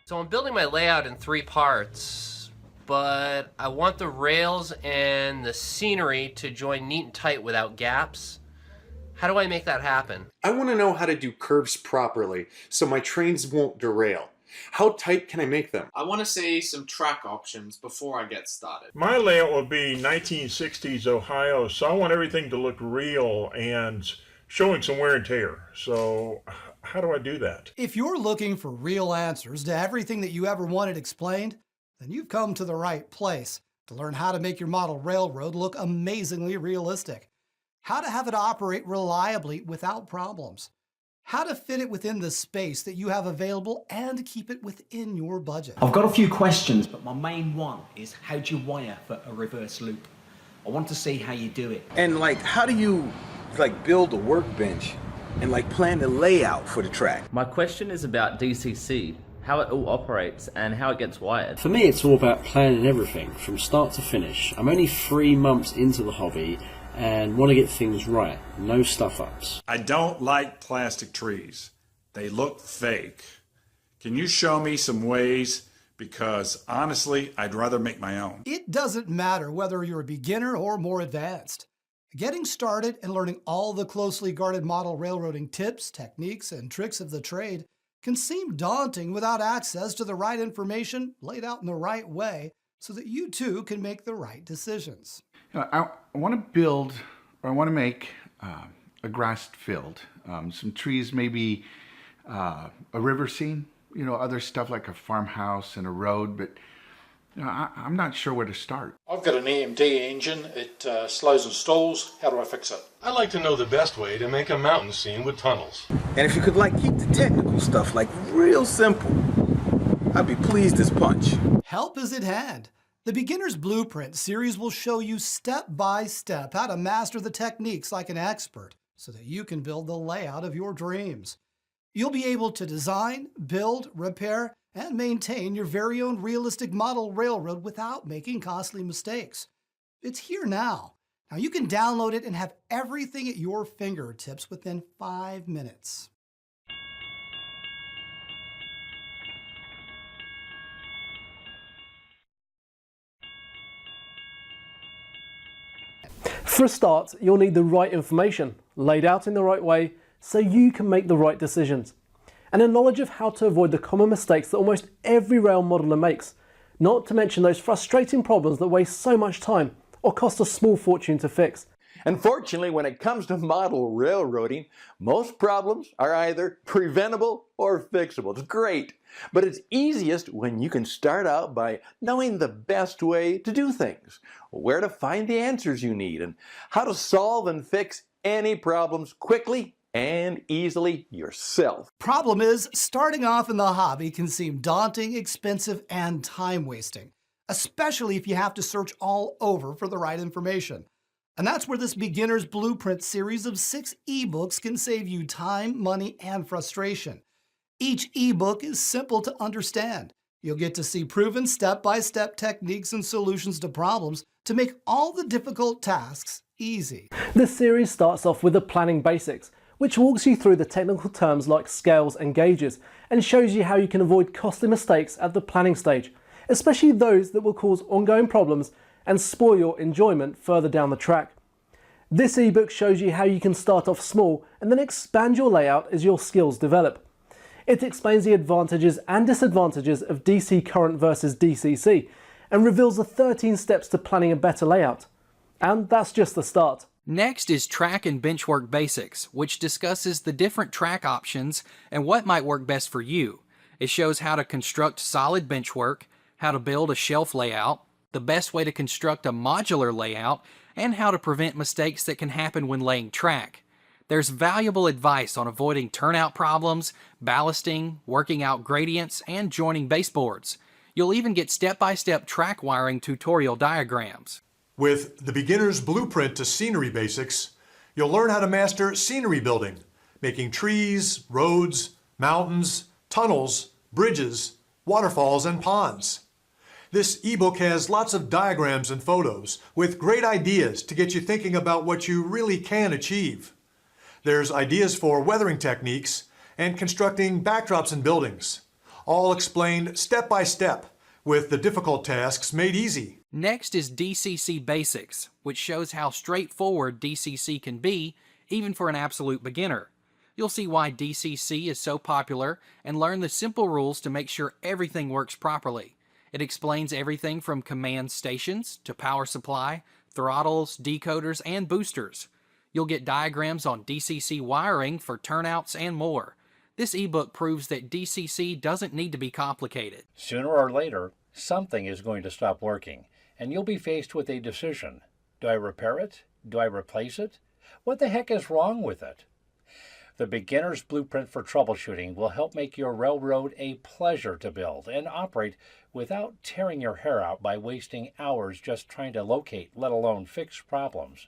So I'm building my layout in 3 parts, but I want the rails and the scenery to join neat and tight without gaps. How do I make that happen? I want to know how to do curves properly so my trains won't derail. How tight can I make them? I want to see some track options before I get started. My layout will be 1960s Ohio, so I want everything to look real and showing some wear and tear. So how do I do that? If you're looking for real answers to everything that you ever wanted explained, then you've come to the right place to learn how to make your model railroad look amazingly realistic, how to have it operate reliably without problems, how to fit it within the space that you have available and keep it within your budget. I've got a few questions, but my main one is how do you wire for a reverse loop? I want to see how you do it. And how do you build a workbench and plan the layout for the track? My question is about DCC, how it all operates and how it gets wired. For me, it's all about planning everything from start to finish. I'm only 3 months into the hobby and want to get things right, no stuff-ups. I don't like plastic trees. They look fake. Can you show me some ways? Because honestly, I'd rather make my own. It doesn't matter whether you're a beginner or more advanced. Getting started and learning all the closely guarded model railroading tips, techniques, and tricks of the trade can seem daunting without access to the right information laid out in the right way so that you too can make the right decisions. I want to build, or I want to make a grassed field. Some trees, maybe a river scene, other stuff like a farmhouse and a road, but I'm not sure where to start. I've got an EMD engine. It slows and stalls. How do I fix it? I'd like to know the best way to make a mountain scene with tunnels. And if you could keep the technical stuff real simple, I'd be pleased as punch. Help is at hand. The Beginner's Blueprint series will show you step by step how to master the techniques like an expert so that you can build the layout of your dreams. You'll be able to design, build, repair, and maintain your very own realistic model railroad without making costly mistakes. It's here now. Now you can download it and have everything at your fingertips within 5 minutes. For a start, you'll need the right information, laid out in the right way, so you can make the right decisions. And a knowledge of how to avoid the common mistakes that almost every rail modeler makes, not to mention those frustrating problems that waste so much time or cost a small fortune to fix. Unfortunately, when it comes to model railroading, most problems are either preventable or fixable. It's great, but it's easiest when you can start out by knowing the best way to do things, where to find the answers you need, and how to solve and fix any problems quickly and easily yourself. Problem is, starting off in the hobby can seem daunting, expensive, and time-wasting, especially if you have to search all over for the right information. And that's where this Beginner's Blueprint series of 6 ebooks can save you time, money, and frustration. Each ebook is simple to understand. You'll get to see proven step-by-step techniques and solutions to problems to make all the difficult tasks easy. This series starts off with the planning basics, which walks you through the technical terms like scales and gauges and shows you how you can avoid costly mistakes at the planning stage, especially those that will cause ongoing problems and spoil your enjoyment further down the track. This ebook shows you how you can start off small and then expand your layout as your skills develop. It explains the advantages and disadvantages of DC current versus DCC and reveals the 13 steps to planning a better layout. And that's just the start. Next is Track and Benchwork Basics, which discusses the different track options and what might work best for you. It shows how to construct solid benchwork, how to build a shelf layout, the best way to construct a modular layout, and how to prevent mistakes that can happen when laying track. There's valuable advice on avoiding turnout problems, ballasting, working out gradients, and joining baseboards. You'll even get step-by-step track wiring tutorial diagrams. With the Beginner's Blueprint to Scenery Basics, you'll learn how to master scenery building, making trees, roads, mountains, tunnels, bridges, waterfalls, and ponds. This ebook has lots of diagrams and photos with great ideas to get you thinking about what you really can achieve. There's ideas for weathering techniques and constructing backdrops and buildings, all explained step by step, with the difficult tasks made easy. Next is DCC Basics, which shows how straightforward DCC can be, even for an absolute beginner. You'll see why DCC is so popular and learn the simple rules to make sure everything works properly. It explains everything from command stations to power supply, throttles, decoders, and boosters. You'll get diagrams on DCC wiring for turnouts and more. This ebook proves that DCC doesn't need to be complicated. Sooner or later, something is going to stop working, and you'll be faced with a decision. Do I repair it? Do I replace it? What the heck is wrong with it? The Beginner's Blueprint for Troubleshooting will help make your railroad a pleasure to build and operate without tearing your hair out by wasting hours just trying to locate, let alone fix problems.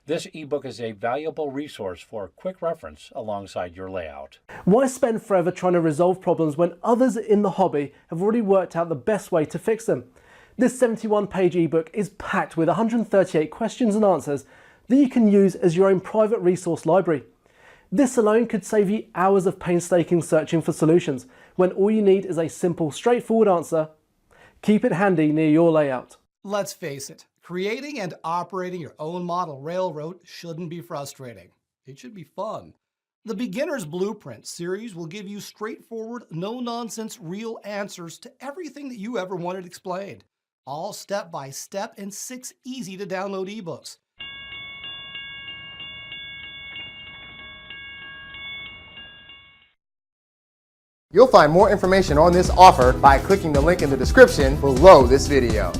This ebook is a valuable resource for quick reference alongside your layout. Why spend forever trying to resolve problems when others in the hobby have already worked out the best way to fix them? This 71-page ebook is packed with 138 questions and answers that you can use as your own private resource library. This alone could save you hours of painstaking searching for solutions when all you need is a simple, straightforward answer. Keep it handy near your layout. Let's face it, creating and operating your own model railroad shouldn't be frustrating. It should be fun. The Beginner's Blueprint series will give you straightforward, no-nonsense, real answers to everything that you ever wanted explained. All step-by-step in 6 easy-to-download ebooks. You'll find more information on this offer by clicking the link in the description below this video.